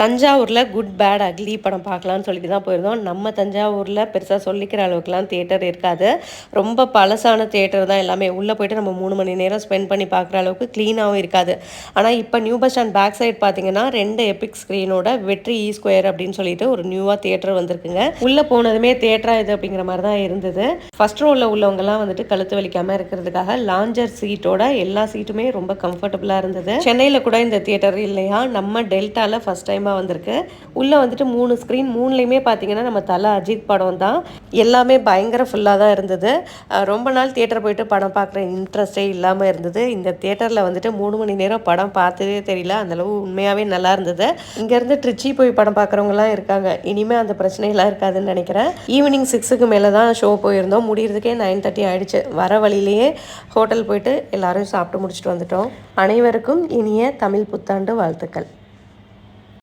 தஞ்சாவூரில் good bad ugly படம் பார்க்கலான்னு சொல்லிட்டு தான் போயிருந்தோம். நம்ம தஞ்சாவூரில் பெருசாக சொல்லிக்கிற அளவுக்குலாம் தியேட்டர் இருக்காது. ரொம்ப பழசான தியேட்டர் தான் எல்லாமே. உள்ளே போய்ட்டு நம்ம 3 மணி நேரம் ஸ்பெண்ட் பண்ணி பார்க்குற அளவுக்கு க்ளீனாகவும் இருக்காது. ஆனால் இப்போ new bus stand back side பார்த்தீங்கன்னா 2 எபிக் ஸ்க்ரீனோட வெற்றி இ ஸ்கொயர் அப்படின்னு சொல்லிட்டு ஒரு நியூவாக தியேட்டர் வந்திருக்குங்க. உள்ளே போனதுமே தியேட்டரா இது அப்படிங்கிற மாதிரி தான் இருந்தது. ஃபர்ஸ்ட் ரோவில் உள்ளவங்கலாம் வந்துட்டு கழுத்து வலிக்காமல் இருக்கிறதுக்காக லாஞ்சர் சீட்டோட எல்லா சீட்டுமே ரொம்ப கம்ஃபர்டபுளாக இருந்தது. சென்னையில் கூட இந்த தியேட்டர் இல்லையா, நம்ம டெல்டாவில் ஃபஸ்ட் டைம் வந்திருக்கு. உள்ளே வந்துட்டு 3 ஸ்க்ரீன், 3லையுமே பார்த்தீங்கன்னா நம்ம தல அஜித் படம் தான். எல்லாமே பயங்கர ஃபுல்லாக தான் இருந்தது. ரொம்ப நாள் தியேட்டர் போயிட்டு படம் பார்க்குற இன்ட்ரெஸ்டே இல்லாமல் இருந்தது. இந்த தியேட்டரில் வந்துட்டு 3 மணி நேரம் படம் பார்த்ததே தெரியல. அந்தளவு உண்மையாகவே நல்லா இருந்தது. இங்கேருந்து ட்ரிச்சி போய் படம் பார்க்குறவங்கலாம் இருக்காங்க. இனிமேல் அந்த பிரச்சனையெல்லாம் இருக்காதுன்னு நினைக்கிறேன். ஈவினிங் 6க்கு மேலே தான் ஷோ போயிருந்தோம். முடிகிறதுக்கே 9:30 ஆகிடுச்சு. வர வழியிலேயே ஹோட்டல் போயிட்டு எல்லோரும் சாப்பிட்டு முடிச்சுட்டு வந்துட்டோம். அனைவருக்கும் இனிய தமிழ் புத்தாண்டு வாழ்த்துக்கள்.